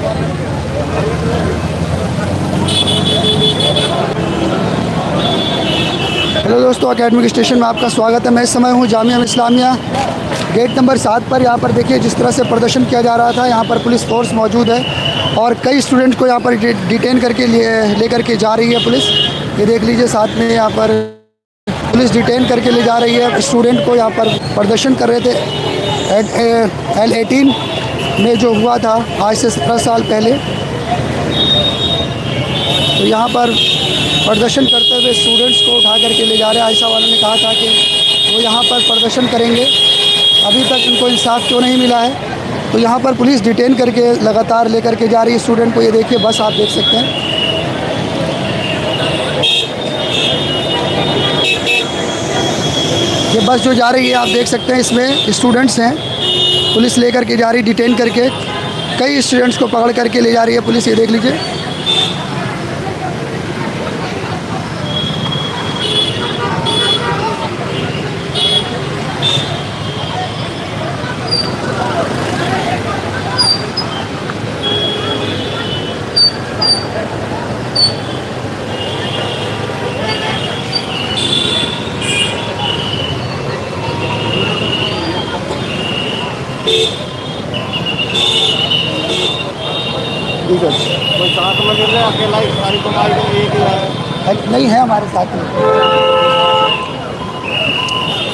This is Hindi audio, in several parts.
हेलो दोस्तों, एकेडमिक स्टेशन में आपका स्वागत है। मैं इस समय हूँ जामिया इस्लामिया गेट नंबर 7 पर। यहाँ पर देखिए जिस तरह से प्रदर्शन किया जा रहा था, यहाँ पर पुलिस फोर्स मौजूद है और कई स्टूडेंट को यहाँ पर डिटेन करके लेकर के जा रही है पुलिस। ये देख लीजिए, साथ में यहाँ पर पुलिस डिटेन करके ले जा रही है स्टूडेंट को। यहाँ पर प्रदर्शन कर रहे थे L18 में जो हुआ था आज से 17 साल पहले। तो यहाँ पर प्रदर्शन करते हुए स्टूडेंट्स को उठा करके ले जा रहे हैं। आयशा वालों ने कहा था कि वो यहाँ पर प्रदर्शन करेंगे, अभी तक उनको इंसाफ क्यों नहीं मिला है। तो यहाँ पर पुलिस डिटेन करके लगातार लेकर के जा रही है स्टूडेंट को। ये देखिए बस आप देख सकते हैं, ये बस जो जा रही है आप देख सकते हैं, इसमें स्टूडेंट्स हैं। पुलिस लेकर के जा रही, डिटेन करके कई स्टूडेंट्स को पकड़ करके ले जा रही है पुलिस। ये देख लीजिए, कोई साथ में गिर रहा है, अकेला ही सारी कमाई एक ही है। नहीं है हमारे साथ में,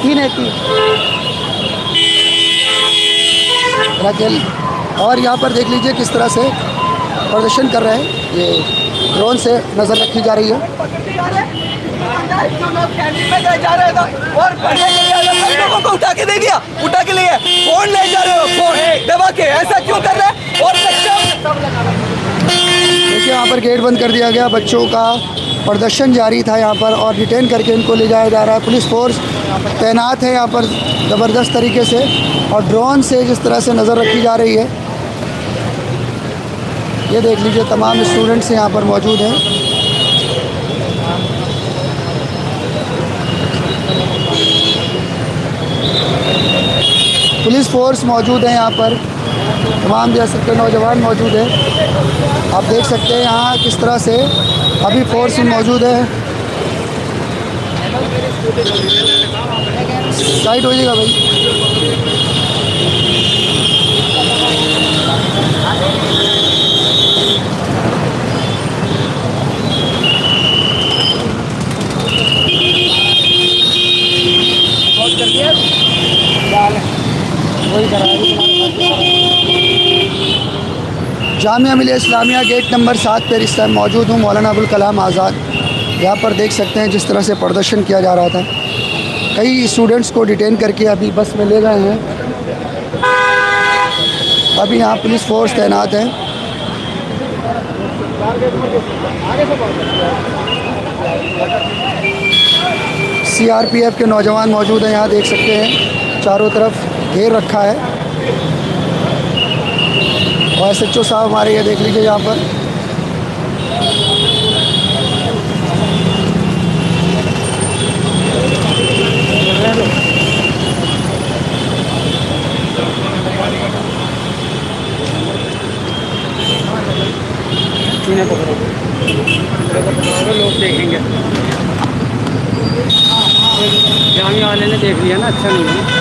3 है 3 राकेल। और यहाँ पर देख लीजिए किस तरह से प्रदर्शन कर रहे हैं। ये ड्रोन से नज़र रखी जा रही है। और को उठा के दे दिया, उठा के लिए फोन ले जा रहे हो, फोन दबा के, ऐसा क्यों कर रहे हैं? और देखिए यहाँ पर गेट बंद कर दिया गया। बच्चों का प्रदर्शन जारी था यहाँ पर और डिटेन करके इनको ले जाया जा रहा है। पुलिस फोर्स तैनात है यहाँ पर ज़बरदस्त तरीके से, और ड्रोन से जिस तरह से नज़र रखी जा रही है। ये देख लीजिए, तमाम स्टूडेंट्स यहाँ पर मौजूद हैं। पुलिस फोर्स मौजूद है यहाँ पर, तमाम रियासत के नौजवान मौजूद हैं। आप देख सकते हैं यहाँ किस तरह से अभी फोर्स मौजूद है। साइड हो जाएगा भाई। वही करा जामिया मिलिया इस्लामिया गेट नंबर 7 पर इस टाइम मौजूद हूँ। मौलाना अबुल कलाम आज़ाद। यहाँ पर देख सकते हैं जिस तरह से प्रदर्शन किया जा रहा था। कई स्टूडेंट्स को डिटेन करके अभी बस में ले गए हैं। अभी यहाँ पुलिस फोर्स तैनात है। CRPF के नौजवान मौजूद हैं। यहाँ देख सकते हैं चारों तरफ घेर रखा है। और SHO साहब हमारे, ये देख लीजिए यहाँ पर लोग देखेंगे। जामिया वाले ने देख लिया ना, अच्छा नहीं है।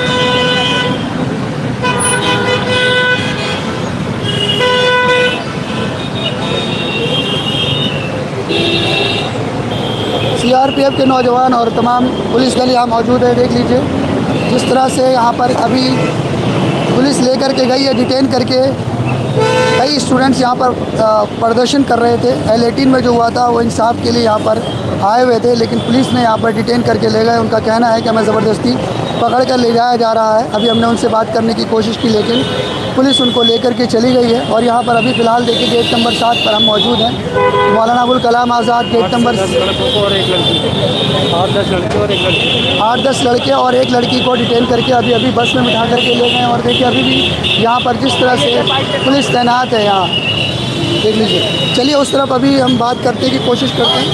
CRPF के नौजवान और तमाम पुलिस दल यहाँ मौजूद है। देख लीजिए जिस तरह से यहाँ पर अभी पुलिस लेकर के गई है डिटेन करके। कई स्टूडेंट्स यहाँ पर प्रदर्शन कर रहे थे। L18 में जो हुआ था वो इंसाफ के लिए यहाँ पर आए हुए थे, लेकिन पुलिस ने यहाँ पर डिटेन करके ले गए। उनका कहना है कि हमें ज़बरदस्ती पकड़ कर ले जाया जा रहा है। अभी हमने उनसे बात करने की कोशिश की, लेकिन पुलिस उनको लेकर के चली गई है। और यहाँ पर अभी फ़िलहाल देखिए गेट नंबर 7 पर हम मौजूद हैं। मौलाना अबुल कलाम आज़ाद गेट नंबर 8-10 लड़के और एक लड़की को डिटेन करके अभी बस में बिठा करके ले गए। और देखिए अभी भी यहाँ पर जिस तरह से पुलिस तैनात है यहाँ, देख लीजिए। चलिए उस तरफ अभी हम बात करने की कोशिश करते हैं।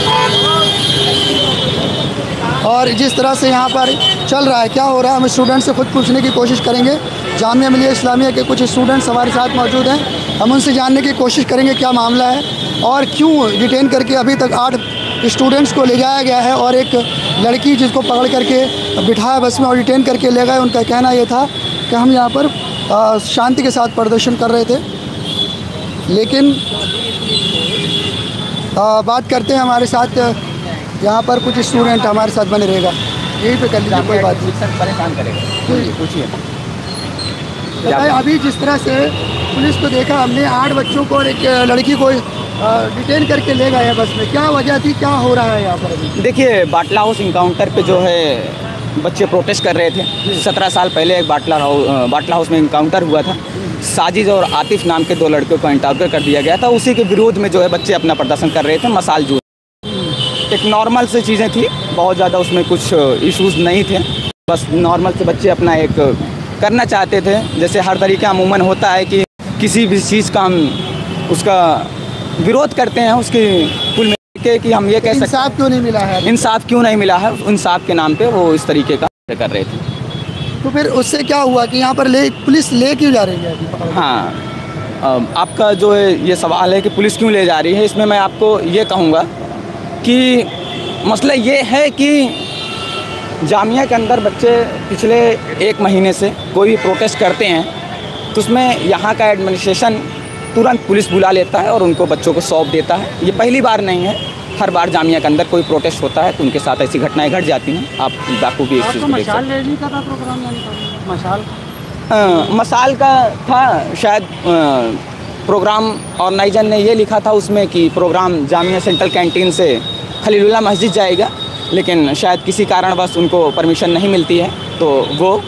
और जिस तरह से यहाँ पर चल रहा है, क्या हो रहा है, हम स्टूडेंट से खुद पूछने की कोशिश करेंगे। जामिया मिलिया इस्लामिया के कुछ स्टूडेंट्स हमारे साथ मौजूद हैं। हम उनसे जानने की कोशिश करेंगे क्या मामला है और क्यों डिटेन करके अभी तक 8 स्टूडेंट्स को ले जाया गया है और एक लड़की जिसको पकड़ करके बिठाया बस में और डिटेन करके ले गए। उनका कहना ये था कि हम यहाँ पर शांति के साथ प्रदर्शन कर रहे थे। लेकिन बात करते हैं, हमारे साथ यहाँ पर कुछ स्टूडेंट हमारे साथ बने रहेगा, यहीं पे कर लीजिए, कोई बात नहीं। सर परेशान करेगा, पूछिए। बताइए, अभी जिस तरह से पुलिस को देखा हमने, 8 बच्चों को और एक लड़की को डिटेन करके ले गए हैं बस में, क्या वजह थी, क्या हो रहा है यहाँ पर अभी? देखिए, बाटला हाउस इनकाउंटर पे जो है बच्चे प्रोटेस्ट कर रहे थे। 17 साल पहले एक बाटला हाउस में इनकाउंटर हुआ था। साजिद और आतिफ नाम के 2 लड़कियों को इनकाउंटर कर दिया गया था। उसी के विरोध में जो है बच्चे अपना प्रदर्शन कर रहे थे। मसाल जून एक नॉर्मल से चीज़ें थी, बहुत ज़्यादा उसमें कुछ इश्यूज़ नहीं थे। बस नॉर्मल से बच्चे अपना एक करना चाहते थे, जैसे हर तरीका अमूमन होता है कि किसी भी चीज़ का हम उसका विरोध करते हैं, उसकी कुल मिला के कि हम ये कह सकते हैं इंसाफ क्यों नहीं मिला है, इंसाफ क्यों नहीं मिला है, इंसाफ के नाम पे वो इस तरीके का कर रहे थे। तो फिर उससे क्या हुआ कि यहाँ पर पुलिस ले क्यों जा रही है अभी? हाँ, आपका जो है ये सवाल है कि पुलिस क्यों ले जा रही है, इसमें मैं आपको ये कहूँगा कि मसला ये है कि जामिया के अंदर बच्चे पिछले 1 महीने से कोई भी प्रोटेस्ट करते हैं तो उसमें यहाँ का एडमिनिस्ट्रेशन तुरंत पुलिस बुला लेता है और उनको बच्चों को सौंप देता है। ये पहली बार नहीं है, हर बार जामिया के अंदर कोई प्रोटेस्ट होता है तो उनके साथ ऐसी घटनाएं घट जाती हैं। आप बाखूबी इस चीज़ को देख सकते हैं। मसाल का था शायद प्रोग्राम, ऑर्गेनाइजर ने ये लिखा था उसमें कि प्रोग्राम जामिया सेंट्रल कैंटीन से खलीलुल्लाह मस्जिद जाएगा, लेकिन शायद किसी कारणवश उनको परमिशन नहीं मिलती है तो वो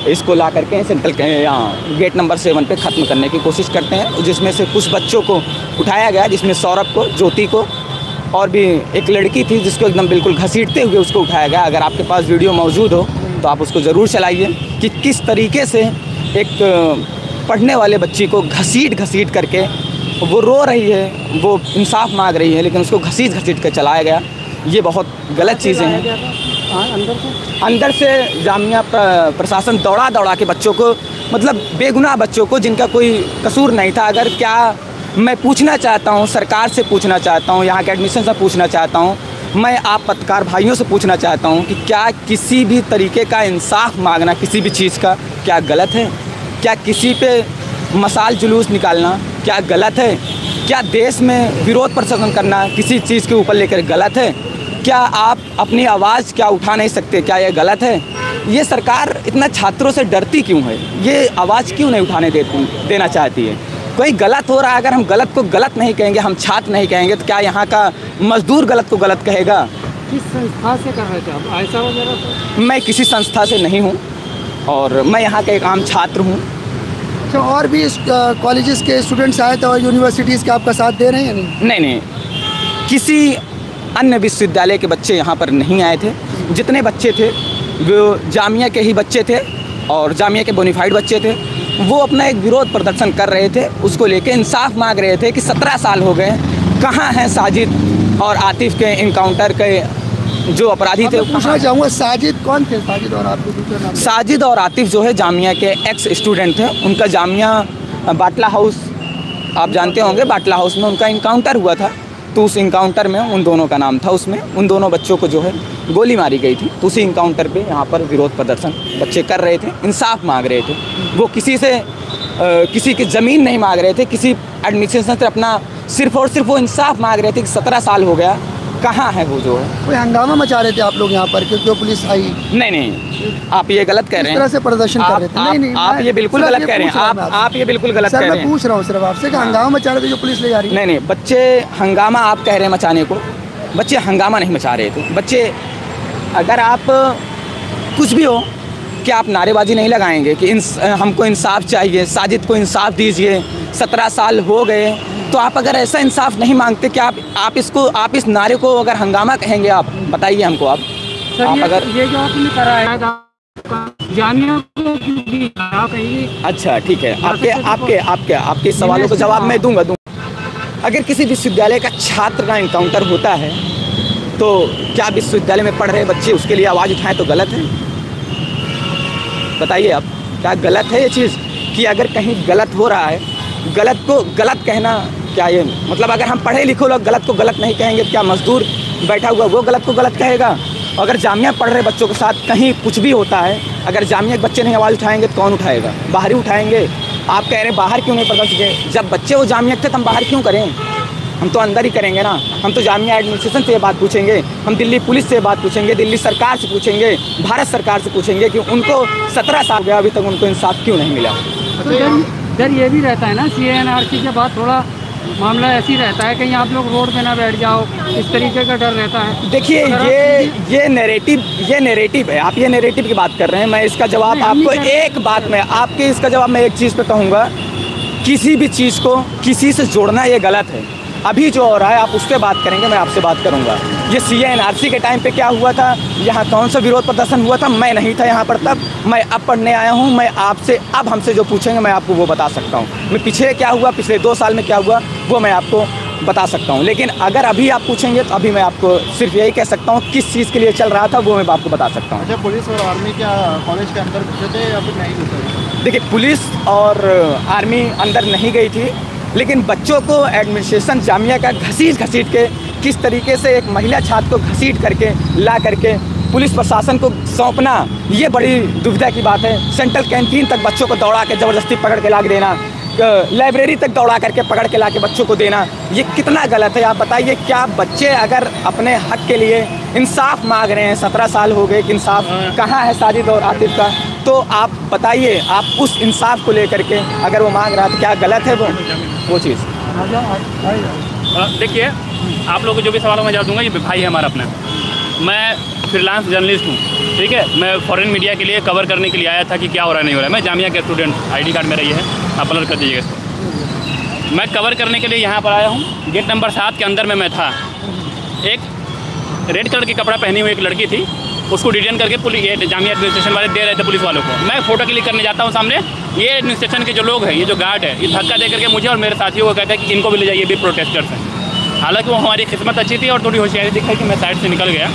इसको ला करके सेंट्रल यहाँ गेट नंबर 7 पे ख़त्म करने की कोशिश करते हैं, जिसमें से कुछ बच्चों को उठाया गया, जिसमें सौरभ को, ज्योति को और भी एक लड़की थी जिसको एकदम बिल्कुल घसीटते हुए उसको उठाया गया। अगर आपके पास वीडियो मौजूद हो तो आप उसको ज़रूर चलाइए कि किस तरीके से एक पढ़ने वाले बच्ची को घसीट करके वो रो रही है, वो इंसाफ मांग रही है, लेकिन उसको घसीट कर चलाया गया। ये बहुत गलत चीज़ें हैं। अंदर से जामिया प्रशासन दौड़ा के बच्चों को, मतलब बेगुनाह बच्चों को जिनका कोई कसूर नहीं था, अगर क्या मैं पूछना चाहता हूँ, सरकार से पूछना चाहता हूँ, यहाँ के एडमिशन से पूछना चाहता हूँ, मैं आप पत्रकार भाइयों से पूछना चाहता हूँ कि क्या किसी भी तरीके का इंसाफ मांगना किसी भी चीज़ का क्या गलत है? क्या किसी पे मसाल जुलूस निकालना क्या गलत है? क्या देश में विरोध प्रदर्शन करना किसी चीज़ के ऊपर लेकर गलत है? क्या आप अपनी आवाज़ क्या उठा नहीं सकते, क्या ये गलत है? ये सरकार इतना छात्रों से डरती क्यों है? ये आवाज़ क्यों नहीं उठाने देना चाहती है? कोई गलत हो रहा है, अगर हम गलत को गलत नहीं कहेंगे, हम छात्र नहीं कहेंगे, तो क्या यहाँ का मजदूर गलत को गलत कहेगा? किस संस्था से कर रहे थे आप, ऐसा वगैरह? मैं किसी संस्था से नहीं हूँ और मैं यहाँ का एक आम छात्र हूँ। तो और भी कॉलेजेस के स्टूडेंट्स आए थे और यूनिवर्सिटीज़ के आपका साथ दे रहे हैं या नहीं, किसी अन्य विश्वविद्यालय के बच्चे यहाँ पर नहीं आए थे। जितने बच्चे थे वो जामिया के ही बच्चे थे और जामिया के बोनीफाइड बच्चे थे। वो अपना एक विरोध प्रदर्शन कर रहे थे, उसको लेके इंसाफ मांग रहे थे कि 17 साल हो गए, कहाँ हैं साजिद और आतिफ के इनकाउंटर के जो अपराधी थे? पूछना चाहूँगा, साजिद कौन थे? साजिद और आपके दूसरे नाम? साजिद और आतिफ जो है जामिया के एक्स स्टूडेंट थे। उनका जामिया बाटला हाउस, आप जानते होंगे, बाटला हाउस में उनका इनकाउंटर हुआ था। तो उस इनकाउंटर में उन दोनों का नाम था, उसमें उन दोनों बच्चों को जो है गोली मारी गई थी। तो उसी इनकाउंटर पे यहाँ पर विरोध प्रदर्शन बच्चे कर रहे थे, इंसाफ मांग रहे थे। वो किसी से किसी की ज़मीन नहीं मांग रहे थे, किसी एडमिनिस्ट्रेशन से अपना सिर्फ और सिर्फ वो इंसाफ मांग रहे थे कि 17 साल हो गया, कहाँ है वो जो है? कोई हंगामा मचा रहे थे आप लोग यहाँ पर क्योंकि पुलिस आई? नहीं, आप ये गलत कह रहे हैं। इस तरह से प्रदर्शन कर रहे थे? नहीं, आप ये बिल्कुल गलत कह रहे हैं। आप ये बिल्कुल गलत कह रहे हैं। मैं पूछ रहा हूँ सिर्फ आपसे कि हंगामा मचा रहे थे जो पुलिस ले जा रही है? नहीं, बच्चे हंगामा आप कह रहे हैं मचाने को, बच्चे हंगामा नहीं मचा रहे थे। बच्चे, अगर आप कुछ भी हो, क्या आप नारेबाजी नहीं लगाएंगे कि हमको इंसाफ चाहिए, साजिद को इंसाफ दीजिए, 17 साल हो गए? तो आप अगर ऐसा इंसाफ नहीं मांगते, क्या आप इस नारे को अगर हंगामा कहेंगे? आप बताइए हमको। आप अगर ये जो आपने कराया जामिया को कहीं, अच्छा ठीक है, आपके सवालों को जवाब मैं दूंगा। अगर किसी विश्वविद्यालय का छात्र का इनकाउंटर होता है तो क्या विश्वविद्यालय में पढ़ रहे बच्चे उसके लिए आवाज़ उठाएं तो गलत है? बताइए आप, क्या गलत है ये चीज़? कि अगर कहीं गलत हो रहा है गलत को गलत कहना क्या ये मतलब, अगर हम पढ़े लिखे लोग गलत को गलत नहीं कहेंगे, क्या मजदूर बैठा हुआ वो गलत को गलत कहेगा? अगर जामिया पढ़ रहे बच्चों के साथ कहीं कुछ भी होता है, अगर जामिया के बच्चे नहीं आवाज़ उठाएंगे तो कौन उठाएगा? बाहर ही उठाएंगे। आप कह रहे हैं बाहर क्यों नहीं प्रदर्शन किए? जब बच्चे वो जामिया थे तो हम बाहर क्यों करें? हम तो अंदर ही करेंगे ना। हम तो जामिया एडमिनिस्ट्रेशन से ये बात पूछेंगे, हम दिल्ली पुलिस से बात पूछेंगे, दिल्ली सरकार से पूछेंगे, भारत सरकार से पूछेंगे कि उनको 17 साल गया अभी तक उनको इंसाफ क्यों नहीं मिला। तो डर ये भी रहता है ना, CANRC के बाद थोड़ा मामला ऐसे ही रहता है, कहीं आप लोग रोड पे ना बैठ जाओ, इस तरीके का डर रहता है। देखिए ये नैरेटिव है। आप ये नैरेटिव की बात कर रहे हैं। मैं इसका जवाब आपको एक बात में आपके इसका जवाब मैं एक चीज़ पे कहूँगा, किसी भी चीज़ को किसी से जोड़ना ये गलत है। अभी जो हो रहा है आप उस पर बात करेंगे, मैं आपसे बात करूंगा। ये CANRC के टाइम पे क्या हुआ था, यहाँ कौन सा विरोध प्रदर्शन हुआ था, मैं नहीं था यहाँ पर तब। मैं अब पढ़ने आया हूँ, मैं आपसे अब हमसे जो पूछेंगे मैं आपको वो बता सकता हूँ। मैं पीछे क्या हुआ, पिछले 2 साल में क्या हुआ वो मैं आपको बता सकता हूँ। लेकिन अगर अभी आप पूछेंगे तो अभी मैं आपको सिर्फ यही कह सकता हूँ किस चीज़ के लिए चल रहा था वो मैं आपको बता सकता हूँ। अच्छा, पुलिस और आर्मी क्या कॉलेज के अंदर घुसे थे या फिर नहीं घुसे? देखिए, पुलिस और आर्मी अंदर नहीं गई थी, लेकिन बच्चों को एडमिनिस्ट्रेशन जामिया का घसीट के किस तरीके से एक महिला छात्र को घसीट करके ला करके पुलिस प्रशासन को सौंपना, ये बड़ी दुविधा की बात है। सेंट्रल कैंटीन तक बच्चों को दौड़ा के ज़बरदस्ती पकड़ के ला के देना, लाइब्रेरी तक दौड़ा करके पकड़ के ला के बच्चों को देना, ये कितना गलत है? आप बताइए। क्या बच्चे अगर अपने हक के लिए इंसाफ मांग रहे हैं, 17 साल हो गए कि इंसाफ कहाँ है साजिद और आतिफ का, तो आप बताइए, आप उस इंसाफ को लेकर के अगर वो मांग रहा है तो क्या गलत है वो चीज़? देखिए, आप लोगों को जो भी सवाल मैं जवाब दूंगा, ये भाई है हमारा अपना। मैं फ्रीलांस जर्नलिस्ट हूँ, ठीक है। मैं फॉरेन मीडिया के लिए कवर करने के लिए आया था कि क्या हो रहा है नहीं हो रहा है। मैं जामिया के स्टूडेंट, ID कार्ड मेरा ये है, आप अलर्ट कर दीजिएगा इसको। मैं कवर करने के लिए यहाँ पर आया हूँ। गेट नंबर 7 के अंदर में मैं था। एक रेड कलर की कपड़ा पहनी हुई एक लड़की थी, उसको डिटेन करके पुलिस जामिया एडमिनिस्ट्रेशन वाले दे रहे थे पुलिस वालों को। मैं फ़ोटो क्लिक करने जाता हूँ सामने, ये एडमिनिस्ट्रेशन के जो लोग हैं, ये जो गार्ड है, ये धक्का दे करके मुझे और मेरे साथियों को कहता है कि इनको भी ले जाइए, भी प्रोटेस्टर्स हैं। हालांकि वो हमारी किस्मत अच्छी थी और थोड़ी होशियारी दिखाई कि मैं साइड से निकल गया,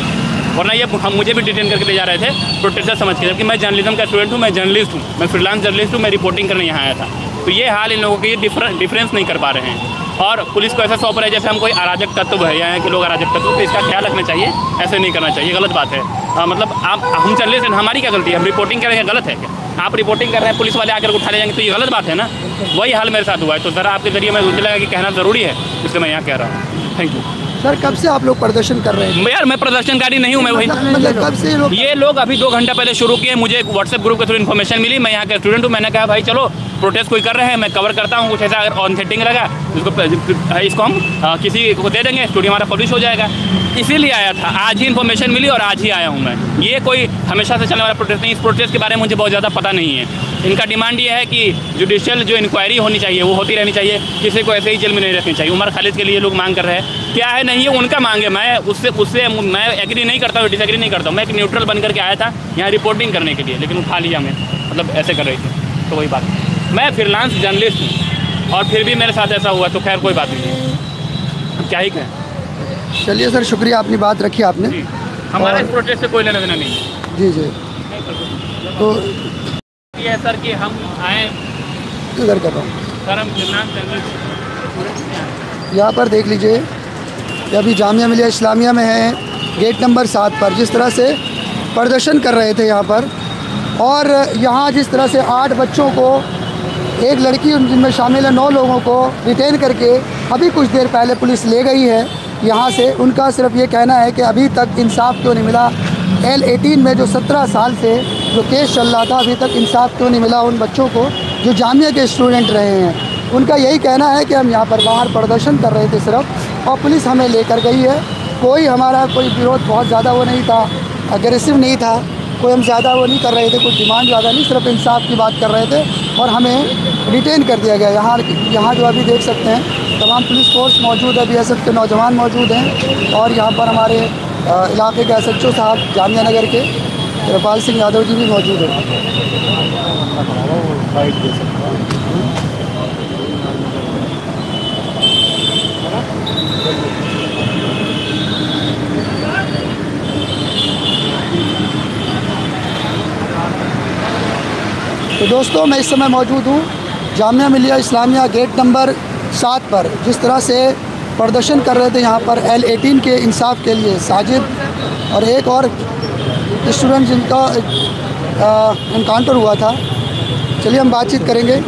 वरना ये हम मुझे भी डिटेन करके ले जा रहे थे प्रोटेस्टर समझ के, जबकि मैं जर्नलिज्म का स्टूडेंट हूँ, मैं जर्नलिस्ट हूँ, मैं फ्रीलांस जर्नलिस्ट हूँ, मैं रिपोर्टिंग करने यहाँ आया था। तो ये हाल इन लोगों के ये डिफरेंस नहीं कर पा रहे हैं और पुलिस को ऐसा सौंप रहे हैं जैसे हम कोई अराजक तत्व है, यहाँ के लोग अराजक तत्व। तो इसका ख्याल रखना चाहिए, ऐसे नहीं करना चाहिए, गलत बात है। मतलब हम जर्नलिस्ट हैं, हमारी क्या गलती है? हम रिपोर्टिंग करेंगे, गलत है क्या? आप रिपोर्टिंग कर रहे हैं, पुलिस वाले आकर उठा ले जाएंगे तो ये गलत बात है ना। वही हाल मेरे साथ हुआ है। तो ज़रा आपके जरिए मैं मुझे लगा कि कहना ज़रूरी है, इसलिए मैं यहाँ कह रहा हूँ। Thank you sir. कब से आप लोग प्रदर्शन कर रहे हैं? यार मैं प्रदर्शनकारी नहीं हूँ, मैं वही मतलब कब से ये लोग अभी 2 घंटा पहले शुरू किए। मुझे एक व्हाट्सएप ग्रुप के थ्रू इन्फॉर्मेशन मिली, मैं यहाँ का स्टूडेंट हूँ। मैंने कहा भाई चलो प्रोटेस्ट कोई कर रहे हैं, मैं कवर करता हूँ, कुछ ऐसा अगर ऑनसेटिंग लगा इसको हम किसी को दे देंगे, स्टूडियो हमारा पब्लिश हो जाएगा। इसीलिए आया था, आज ही इन्फॉर्मेशन मिली और आज ही आया हूँ मैं। ये कोई हमेशा से चलने वाला प्रोटेस्ट नहीं। इस प्रोटेस्ट के बारे में मुझे बहुत ज़्यादा पता नहीं है। इनका डिमांड ये है कि जुडिशियल जो इंक्वायरी होनी चाहिए वो होती रहनी चाहिए, किसी को ऐसे ही जेल में नहीं रखनी चाहिए। उमर खालिद के लिए लोग मांग कर रहे हैं, क्या है नहीं है उनका मांग है। मैं उससे मैं एग्री नहीं करता हूँ, डिसएग्री नहीं करता हूँ। मैं एक न्यूट्रल बन करके आया था यहाँ रिपोर्टिंग करने के लिए, लेकिन उठा लिया मैं, मतलब ऐसे कर रही थी। तो वही बात, मैं फ्रीलांस जर्नलिस्ट हूँ और फिर भी मेरे साथ ऐसा हुआ, तो खैर कोई बात नहीं है, क्या ही कहें। चलिए सर, शुक्रिया, अपनी बात रखी आपने। हमारा इस प्रोटेस्ट से कोई लेना देना नहीं है। जी जी। तो ये है सर कि हम आए इधर कर रहा हूँ सर, हम यहाँ पर देख लीजिए, ये अभी जामिया मिलिया इस्लामिया में है, गेट नंबर 7 पर जिस तरह से प्रदर्शन कर रहे थे यहाँ पर। और यहाँ जिस तरह से 8 बच्चों को, एक लड़की जिनमें शामिल है 9 लोगों को डिटेन करके अभी कुछ देर पहले पुलिस ले गई है यहाँ से। उनका सिर्फ ये कहना है कि अभी तक इंसाफ क्यों नहीं मिला। L18 में जो 17 साल से जो केस चल रहा था, अभी तक इंसाफ क्यों नहीं मिला उन बच्चों को जो जामिया के स्टूडेंट रहे हैं। उनका यही कहना है कि हम यहाँ पर बाहर प्रदर्शन कर रहे थे सिर्फ, और पुलिस हमें लेकर गई है। कोई हमारा कोई विरोध बहुत ज़्यादा वो नहीं था, अग्रेसिव नहीं था, कोई हम ज़्यादा वो नहीं कर रहे थे, कोई डिमांड ज़्यादा नहीं, सिर्फ इंसाफ की बात कर रहे थे और हमें डिटेन कर दिया गया। यहाँ जो अभी देख सकते हैं तमाम पुलिस फोर्स मौजूद है, BSF के नौजवान मौजूद हैं और यहाँ पर हमारे इलाके के SHO साहब जामिया नगर के कृपाल सिंह यादव जी भी मौजूद हैं। तो दोस्तों, मैं इस समय मौजूद हूँ जामिया मिलिया इस्लामिया गेट नंबर 7 पर जिस तरह से प्रदर्शन कर रहे थे यहाँ पर L18 के इंसाफ के लिए साजिद और एक और स्टूडेंट जिनका इनकाउंटर हुआ था। चलिए हम बातचीत करेंगे।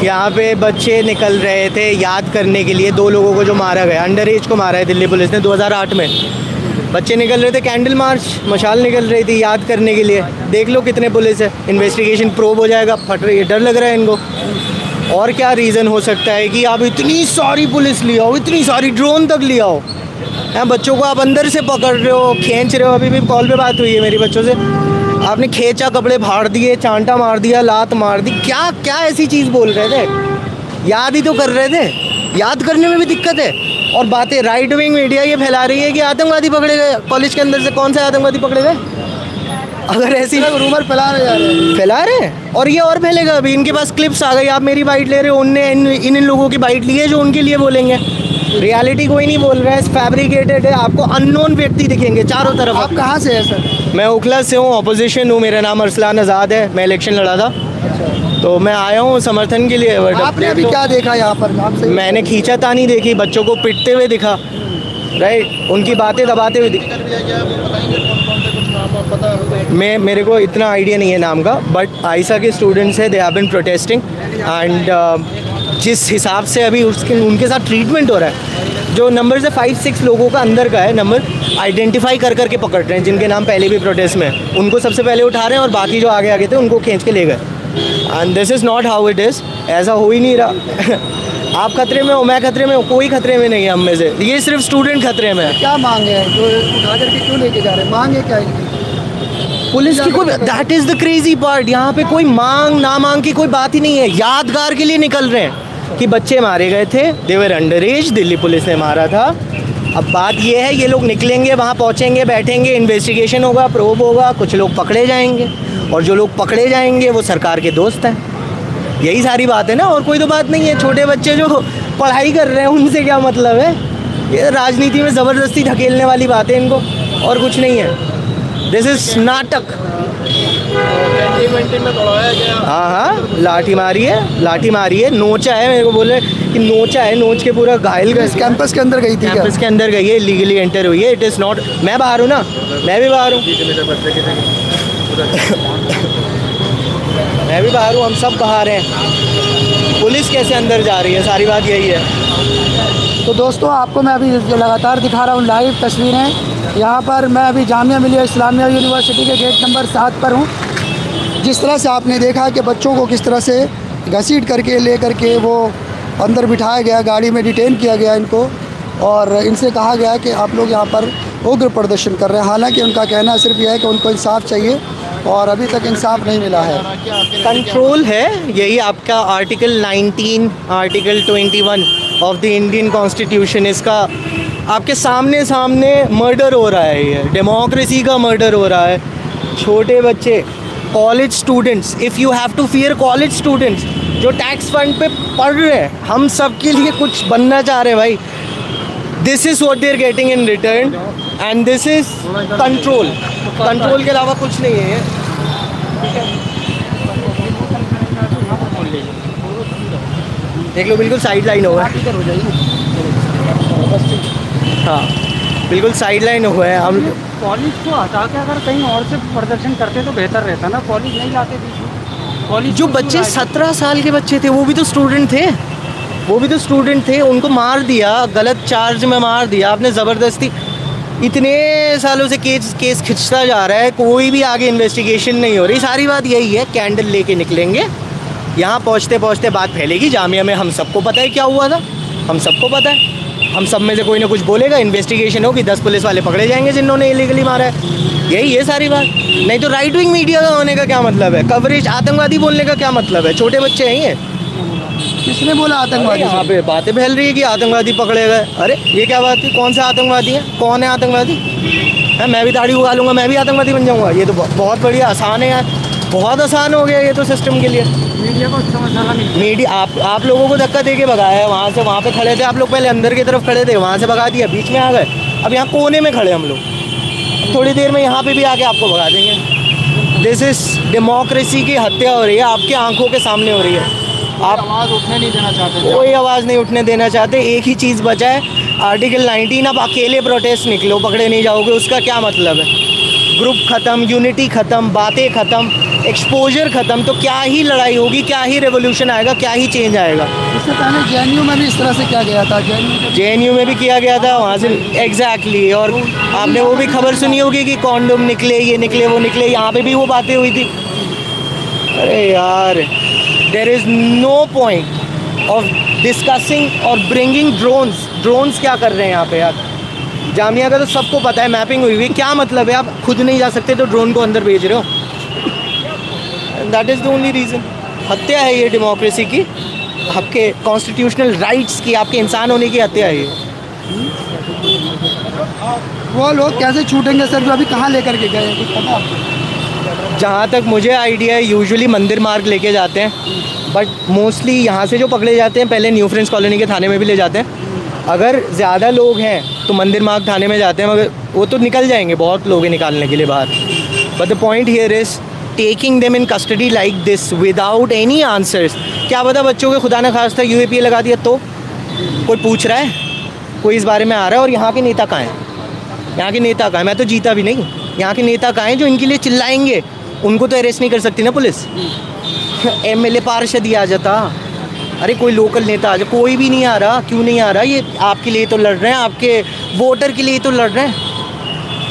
यहाँ पे बच्चे निकल रहे थे याद करने के लिए 2 लोगों को जो मारा गया, अंडर एज को मारा है दिल्ली पुलिस ने 2008 में। बच्चे निकल रहे थे, कैंडल मार्च मशाल निकल रही थी याद करने के लिए। देख लो कितने पुलिस है, इन्वेस्टिगेशन प्रोब हो जाएगा, फट रही है, डर लग रहा है इनको। और क्या रीज़न हो सकता है कि आप इतनी सारी पुलिस ले आओ, इतनी सारी ड्रोन तक ले आओ, हैं बच्चों को आप अंदर से पकड़ रहे हो, खींच रहे हो। अभी भी कॉल पे बात हुई है मेरी बच्चों से, आपने खींचा, कपड़े फाड़ दिए, चांटा मार दिया, लात मार दी, क्या क्या ऐसी चीज़ बोल रहे थे? याद ही तो कर रहे थे, याद करने में भी दिक्कत है। और बातें राइट विंग मीडिया ये फैला रही है कि आतंकवादी पकड़े गए कॉलेज के अंदर से। कौन से आतंकवादी पकड़े गए? अगर ऐसी रूमर फैला रहे हैं और ये और फैलेगा। अभी इनके पास क्लिप्स आ गई, आप मेरी बाइट ले रहे हो, उनने इन लोगों की बाइट ली है जो उनके लिए बोलेंगे। रियलिटी कोई नहीं बोल रहा है, फैब्रिकेटेड है। आपको अननोन व्यक्ति दिखेंगे चारों तरफ। आप कहाँ से हैं सर? मैं ओखला से हूँ, ऑपोजिशन हूँ। मेरा नाम अरसलान आज़ाद है, मैं इलेक्शन लड़ा था। तो मैं आया हूँ समर्थन के लिए। आपने अभी क्या देखा यहाँ पर? आपसे मैंने खींचातानी देखी, बच्चों को पिटते हुए दिखा, राइट, उनकी बातें दबाते हुए दिखा। मेरे को इतना आइडिया नहीं है नाम का, बट आयसा के स्टूडेंट्स है, they have been protesting and जिस हिसाब से अभी उनके साथ ट्रीटमेंट हो रहा है, जो नंबर से 5-6 लोगों का अंदर का है नंबर आइडेंटिफाई कर करके पकड़ रहे हैं, जिनके नाम पहले भी प्रोटेस्ट में, उनको सबसे पहले उठा रहे हैं और बाकी जो आगे आगे थे उनको खींच के ले गए। And this is not how it is. ऐसा हो ही नहीं रहा। आप खतरे में हो, मैं खतरे में हूँ, कोई खतरे में नहीं है हम में से। ये सिर्फ स्टूडेंट खतरे में है। क्या मांग है जो उठा करके क्यों लेके जा रहे हैं? मांग है क्या इनकी? पुलिस की कोई, that is the crazy part. यहाँ पे कोई मांग ना मांग की कोई बात ही नहीं है। यादगार के लिए निकल रहे हैं कि बच्चे मारे गए थे, they were under age, Delhi police ने मारा था। अब बात ये है, ये लोग निकलेंगे, वहाँ पहुँचेंगे, बैठेंगे, इन्वेस्टिगेशन होगा, प्रोब होगा, कुछ लोग पकड़े जाएंगे और जो लोग पकड़े जाएंगे वो सरकार के दोस्त हैं। यही सारी बात है ना, और कोई तो बात नहीं है। छोटे बच्चे जो पढ़ाई कर रहे हैं उनसे क्या मतलब है? ये राजनीति में ज़बरदस्ती धकेलने वाली बात है इनको, और कुछ नहीं है। दिस इज़ नाटक। हाँ हाँ, लाठी मारी है, नोचा है। मेरे को बोले कि नोचा है, नोच के पूरा घायल कर। कैंपस के अंदर गई थी? कैंपस के अंदर गई है, इलीगली एंटर हुई है। It is not. मैं बाहर हूँ ना, मैं भी बाहर हूँ, मैं भी बाहर हूँ, हम सब बाहर हैं। पुलिस कैसे अंदर जा रही है? सारी बात यही है। तो दोस्तों, आपको मैं अभी जो लगातार दिखा रहा हूँ लाइव तस्वीरें। यहाँ पर मैं अभी जामिया मिलिया इस्लामिया यूनिवर्सिटी के गेट नंबर 7 पर हूँ। जिस तरह से आपने देखा कि बच्चों को किस तरह से घसीट करके ले करके वो अंदर बिठाया गया, गाड़ी में डिटेन किया गया इनको, और इनसे कहा गया कि आप लोग यहाँ पर उग्र प्रदर्शन कर रहे हैं। हालांकि उनका कहना सिर्फ यह है कि उनको इंसाफ चाहिए और अभी तक इंसाफ नहीं मिला है। कंट्रोल है, यही आपका article 19, article 21 of the Indian constitution. इसका आपके सामने मर्डर हो रहा है, ये डेमोक्रेसी का मर्डर हो रहा है। छोटे बच्चे, college students, if you have to fear college students जो टैक्स फंड पे पढ़ रहे हैं, हम सब के लिए कुछ बनना चाह रहे हैं भाई। This is what they are getting in return and this is control. Control के अलावा कुछ नहीं है ये। देख लो, बिल्कुल साइड लाइन हुआ है। हाँ, बिल्कुल साइड लाइन हुआ है। हम कॉलेज को हटा के अगर कहीं और से प्रदर्शन करते तो बेहतर रहता ना। कॉलेज नहीं लाते थे। कॉलेज जो बच्चे 17 साल के बच्चे थे वो भी तो स्टूडेंट थे, उनको मार दिया, गलत चार्ज में मार दिया आपने ज़बरदस्ती। इतने सालों से केस खिंचता जा रहा है, कोई भी आगे इन्वेस्टिगेशन नहीं हो रही। सारी बात यही है, कैंडल लेके निकलेंगे, यहाँ पहुँचते पहुँचते बात फैलेगी। जामिया में हम सबको पता है क्या हुआ था, हम सबको पता है। हम सब में से कोई ना कुछ बोलेगा, इन्वेस्टिगेशन होगी, 10 पुलिस वाले पकड़े जाएंगे जिन्होंने इलीगली मारा है। यही है सारी बात। नहीं तो राइट विंग मीडिया का होने का क्या मतलब है? कवरेज आतंकवादी बोलने का क्या मतलब है? छोटे बच्चे हैं ये। किसने बोला आतंकवादी? यहाँ पे बातें फैल रही है कि आतंकवादी पकड़े गए। अरे ये क्या बात है? कौन सा आतंकवादी है? कौन है आतंकवादी? है, मैं भी दाढ़ी उगा लूँगा, मैं भी आतंकवादी बन जाऊँगा? ये तो बहुत बढ़िया, आसान है यार, बहुत आसान हो गया ये तो सिस्टम के लिए। मीडिया को अच्छा मसाला मिल मीडिया आप लोगों को धक्का दे के भगाया है वहाँ से। वहाँ पे खड़े थे आप लोग, पहले अंदर की तरफ खड़े थे, वहाँ से भगा दिया, बीच में आ गए। अब यहाँ कोने में खड़े हम लोग, थोड़ी देर में यहाँ पे भी आके आपको भगा देंगे। दिस इज डेमोक्रेसी की हत्या हो रही है, आपकी आंखों के सामने हो रही है। आप आवाज़ उठने नहीं देना चाहते। कोई आवाज़ नहीं उठने देना चाहते। एक ही चीज़ बचा है, आर्टिकल 19। अब अकेले प्रोटेस्ट निकलो, पकड़े नहीं जाओगे, उसका क्या मतलब है? ग्रुप ख़त्म, यूनिटी ख़त्म, बातें ख़त्म, एक्सपोजर ख़त्म, तो क्या ही लड़ाई होगी, क्या ही रेवोल्यूशन आएगा, क्या ही चेंज आएगा? इससे पहले JNU में भी इस तरह से किया गया था। JNU में भी किया गया था, वहाँ से एग्जैक्टली। और आपने वो भी खबर सुनी होगी कि कॉन्डोम निकले, ये निकले, वो निकले, यहाँ पे भी वो बातें हुई थी। अरे यार, there is no point of discussing और ब्रिंगिंग ड्रोन्स क्या कर रहे हैं यहाँ पे यार? जामिया का तो सबको पता है, मैपिंग हुई हुई, क्या मतलब है? आप खुद नहीं जा सकते तो ड्रोन को अंदर भेज रहे हो। That is the only reason. हत्या है ये डेमोक्रेसी की, आपके कॉन्स्टिट्यूशनल राइट्स की, आपके इंसान होने की हत्या है ये। वो लोग कैसे छूटेंगे सर, जो अभी कहाँ लेकर के गए, कुछ पता आपको? जहाँ तक मुझे आइडिया है, यूजुअली मंदिर मार्ग लेके जाते हैं, बट मोस्टली यहाँ से जो पकड़े जाते हैं, पहले न्यू फ्रेंड्स कॉलोनी के थाने में भी ले जाते हैं। अगर ज़्यादा लोग हैं तो मंदिर मार्ग थाने में जाते हैं, मगर वो तो निकल जाएंगे, बहुत लोग हैं निकालने के लिए बाहर। But the point here is taking them in custody like this without any answers. क्या पता बच्चों के खुदा न खास्ता UAPA लगा दिया तो कोई पूछ रहा है, कोई इस बारे में आ रहा है? और यहाँ के नेता कहाँ हैं? यहाँ के नेता कहाँ हैं? मैं तो जीता भी नहीं। यहाँ के नेता कहाँ हैं जो इनके लिए चिल्लाएंगे? उनको तो अरेस्ट नहीं कर सकती ना पुलिस। MLA पार्षद ही आ जाता, अरे कोई लोकल नेता आ जाए, कोई भी नहीं आ रहा। क्यों नहीं आ रहा? ये आपके लिए तो लड़ रहे हैं, आपके वोटर के लिए तो लड़ रहे हैं।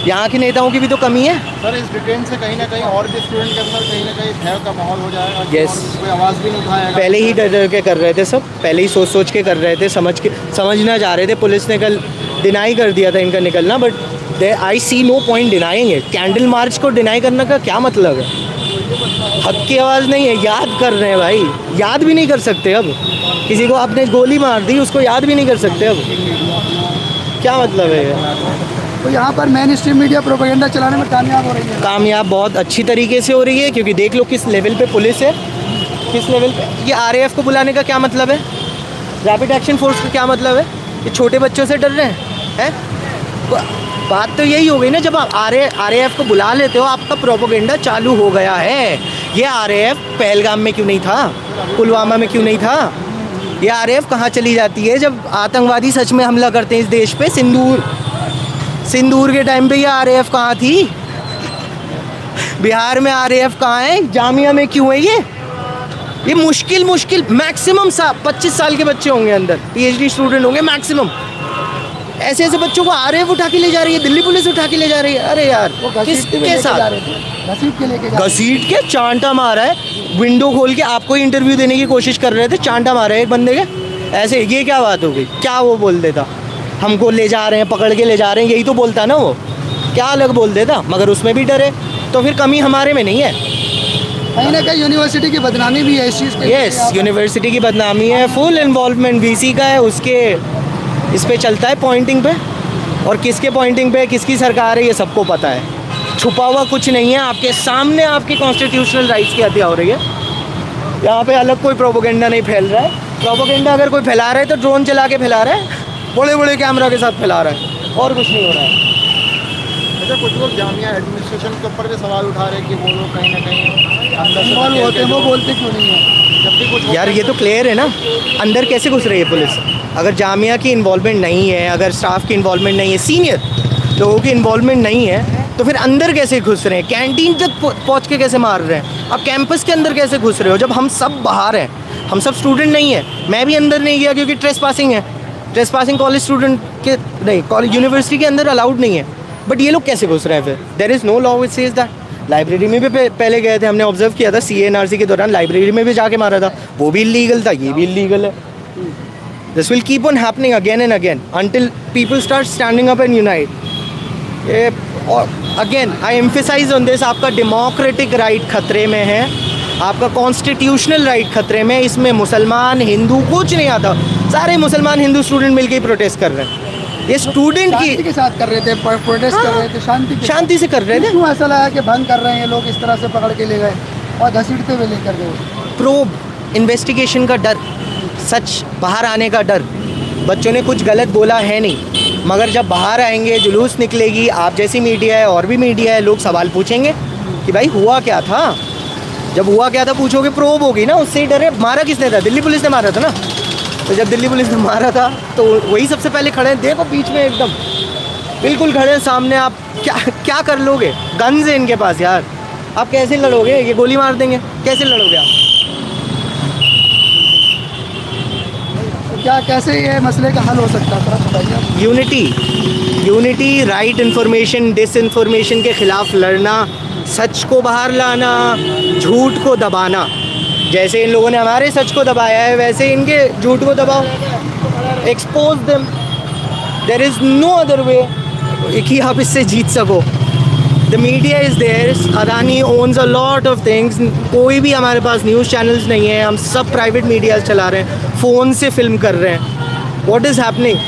यहाँ के नेताओं की भी तो कमी है सर। इस डिटेन से कहीं ना कहीं और भी स्टूडेंट के अंदर कहीं ना कहीं भय का माहौल हो जाएगा। Yes. कोई आवाज़ भी नहीं उठाएगा। पहले ही डर डर के कर रहे थे सब, पहले ही सोच के कर रहे थे, समझना चाह रहे थे। पुलिस ने कल डिनाई कर दिया था इनका निकलना, but I see no point denying it. Candle march को डिनाई करने का क्या मतलब है? हक की आवाज़ नहीं है, याद कर रहे हैं भाई, याद भी नहीं कर सकते। अब किसी को आपने गोली मार दी, उसको याद भी नहीं कर सकते। अब क्या मतलब है ये? तो यहाँ पर मेन स्ट्रीम मीडिया प्रोपेगेंडा चलाने में कामयाब हो रही है। कामयाब बहुत अच्छी तरीके से हो रही है, क्योंकि देख लो किस लेवल पे पुलिस है, किस लेवल पे। ये RAF को बुलाने का क्या मतलब है? रैपिड एक्शन फोर्स का क्या मतलब है? ये छोटे बच्चों से डर रहे हैं? बात तो यही हो गई ना, जब आप RAF को बुला लेते हो, आपका प्रोपेगेंडा चालू हो गया है। ये RAF पहलगाम में क्यों नहीं था? पुलवामा में क्यों नहीं था? ये RAF कहाँ चली जाती है जब आतंकवादी सच में हमला करते हैं इस देश पे? सिंदूर के टाइम पे ये RAF कहाँ थी? बिहार में RAF कहाँ है? जामिया में क्यों है ये मुश्किल मैक्सिमम 25 साल के बच्चे होंगे अंदर, PhD स्टूडेंट होंगे मैक्सिमम। ऐसे बच्चों को RAF उठा के ले जा रही है, दिल्ली पुलिस उठा के ले जा रही है। अरे यार, किसके साथ? घसीट के चांटा मारा है, विंडो खोल के आपको इंटरव्यू देने की कोशिश कर रहे थे, चांटा मारा है एक बंदे के। ऐसे ये क्या बात हो गई? क्या वो बोल देता, हमको ले जा रहे हैं, पकड़ के ले जा रहे हैं, यही तो बोलता ना वो, क्या अलग बोल देता? मगर उसमें भी डर है, तो फिर कमी हमारे में नहीं है। कहीं ना कहीं यूनिवर्सिटी की बदनामी भी है इस चीज़ की। यस, यूनिवर्सिटी की बदनामी है, फुल इन्वॉल्वमेंट VC का है, उसके इस पे चलता है पॉइंटिंग पे। और किसके पॉइंटिंग पे, किसकी सरकार है, ये सबको पता है। छुपा हुआ कुछ नहीं है, आपके सामने आपके कॉन्स्टिट्यूशनल राइट्स की हत्या हो रही है। यहाँ पे अलग कोई प्रोपेगेंडा नहीं फैल रहा है। प्रोपेगेंडा अगर कोई फैला रहा है तो ड्रोन चला के फैला रहा है, बड़े बड़े कैमरा के साथ फैला रहा है, और कुछ नहीं हो रहा है। अच्छा, कुछ लोग जामिया एडमिनिस्ट्रेशन के ऊपर भी सवाल उठा रहे हैं कि वो लोग कहीं ना कहीं अंदर होते हैं, वो बोलते क्यों नहीं है? जब भी कुछ यार ये तो क्लियर है ना, अंदर कैसे घुस रही है पुलिस? अगर जामिया की इन्वॉल्वमेंट नहीं है, अगर स्टाफ की इन्वॉल्वमेंट नहीं है, सीनियर लोगों की इन्वॉल्वमेंट नहीं है, तो फिर अंदर कैसे घुस रहे हैं? कैंटीन तक पहुँच के कैसे मार रहे हैं? आप कैंपस के अंदर कैसे घुस रहे हो जब हम सब बाहर हैं? हम सब स्टूडेंट नहीं है, मैं भी अंदर नहीं गया क्योंकि ट्रेस पासिंग है। ट्रेस पासिंग कॉलेज स्टूडेंट के नहीं, कॉलेज यूनिवर्सिटी के अंदर अलाउड नहीं है। बट ये लोग कैसे घुस रहे हैं फिर? There is no law which says that. Library में भी पहले गए थे, हमने ऑब्जर्व किया था, CA/NRC के दौरान लाइब्रेरी में भी जाके मारा था, वो भी इलीगल था, ये भी इलीगल है। This will keep on happening again and again until people start standing up and unite. ये again I emphasise on this, आपका डेमोक्रेटिक राइट खतरे में है, आपका कॉन्स्टिट्यूशनल राइट खतरे में। इसमें मुसलमान हिंदू कुछ नहीं आता, सारे मुसलमान हिंदू स्टूडेंट मिलके ही प्रोटेस्ट कर रहे हैं। ये स्टूडेंट की के साथ कर रहे थे, प्रोटेस्ट कर रहे थे, शांति से कर रहे थे। क्यों ऐसा लगा कि भंग कर रहे हैं लोग, इस तरह से पकड़ के ले गए और घसीटते हुए लेकर गए? प्रोब इन्वेस्टिगेशन का डर, सच बाहर आने का डर। बच्चों ने कुछ गलत बोला है नहीं, मगर जब बाहर आएंगे, जुलूस निकलेगी, आप जैसी मीडिया है और भी मीडिया है, लोग सवाल पूछेंगे, कि भाई हुआ क्या था। जब हुआ क्या था पूछोगे, प्रोब होगी ना, उससे ही डरे। मारा किसने था? दिल्ली पुलिस ने मारा था ना। तो जब दिल्ली पुलिस ने मारा था तो वही सबसे पहले खड़े हैं। देखो बीच में एकदम बिल्कुल खड़े हैं सामने। आप क्या कर लोगे? गन्स है इनके पास यार, आप कैसे लड़ोगे? ये गोली मार देंगे, कैसे लड़ोगे आप? क्या कैसे ये मसले का हल हो सकता है, थोड़ा बताइए। Unity, right information, disinformation के ख़िलाफ़ लड़ना, सच को बाहर लाना, झूठ को दबाना। जैसे इन लोगों ने हमारे सच को दबाया है, वैसे इनके झूठ को दबाओ। Expose them, there is no other way कि आप इससे जीत सको। The media is there, Adani owns a lot of things. कोई भी हमारे पास न्यूज़ चैनल्स नहीं है, हम सब प्राइवेट मीडिया चला रहे हैं, फ़ोन से फिल्म कर रहे हैं। What is happening?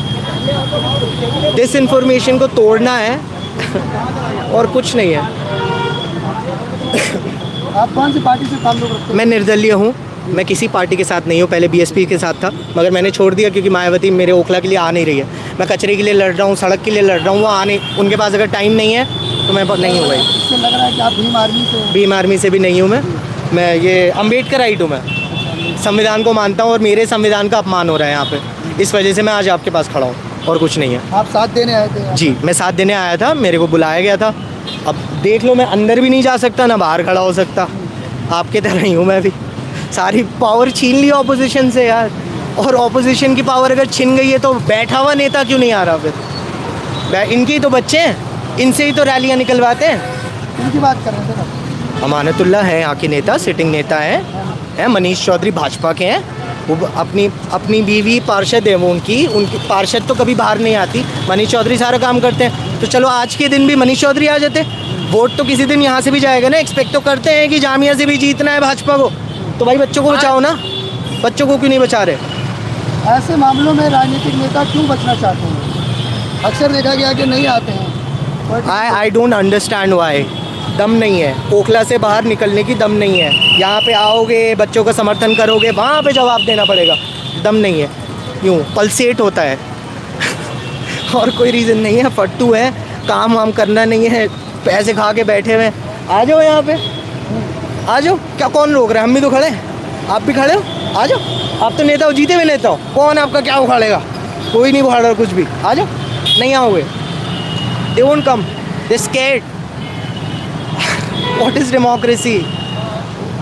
Disinformation को तोड़ना है और कुछ नहीं है। आप कौन सी पार्टी से ताल्लुक़ रखते हैं? मैं निर्दलीय हूँ, मैं किसी पार्टी के साथ नहीं हूँ। पहले बीएसपी के साथ था, मगर मैंने छोड़ दिया क्योंकि मायावती मेरे ओखला के लिए आ नहीं रही है। मैं कचरे के लिए लड़ रहा हूँ, सड़क के लिए लड़ रहा हूँ, वो आने उनके पास अगर टाइम नहीं है तो मैं नहीं हूँ भाई। इससे लग रहा है कि आप भीम आर्मी से। भीम आर्मी से भी नहीं हूँ मैं ये अम्बेडकराइट हूँ। मैं संविधान को मानता हूँ और मेरे संविधान का अपमान हो रहा है यहाँ पे, इस वजह से मैं आज आपके पास खड़ा हूँ और कुछ नहीं है। आप साथ देने आए थे? जी, मैं साथ देने आया था, मेरे को बुलाया गया था। अब देख लो, मैं अंदर भी नहीं जा सकता, ना बाहर खड़ा हो सकता। आपके तरह ही हूँ मैं भी। सारी पावर छीन ली ऑपोजिशन से यार, और ऑपोजिशन की पावर अगर छिन गई है तो बैठा हुआ नेता क्यों नहीं आ रहा फिर? इनके ही तो बच्चे हैं, इनसे ही तो रैलियाँ निकलवाते हैं। इनकी बात कर रहे थे ना? अमानतुल्लाह है यहाँ के नेता, सिटिंग नेता हैं। मनीष चौधरी भाजपा के हैं, वो अपनी बीवी पार्षद है, वो उनकी पार्षद तो कभी बाहर नहीं आती। मनीष चौधरी सारा काम करते हैं। तो चलो आज के दिन भी मनीष चौधरी आ जाते, वोट तो किसी दिन यहाँ से भी जाएगा ना। एक्सपेक्ट तो करते हैं कि जामिया से भी जीतना है भाजपा को, तो भाई बच्चों को बचाओ ना। बच्चों को क्यों नहीं बचा रहे? ऐसे मामलों में राजनीतिक नेता क्यों बचना चाहते हैं? अक्सर देखा गया कि नहीं आते हैं। I don't understand why. दम नहीं है, ओखला से बाहर निकलने की दम नहीं है। यहाँ पे आओगे, बच्चों का समर्थन करोगे, वहाँ पे जवाब देना पड़ेगा। दम नहीं है, यूँ पल्सेट होता है और कोई रीज़न नहीं है। फट्टू है, काम वाम करना नहीं है, पैसे खा के बैठे हुए। आ जाओ यहाँ पे, आ जाओ। क्या कौन रोक रहा है? हम भी तो खड़े हैं, आप भी खड़े हो, आ जाओ। आप तो नेता हो, जीते हुए नेता हो, कौन आपका क्या उखाड़ेगा? कोई नहीं उखाड़ रहा कुछ भी। आ जाओ, नहीं आओगे, they won't come, they scared. What is democracy?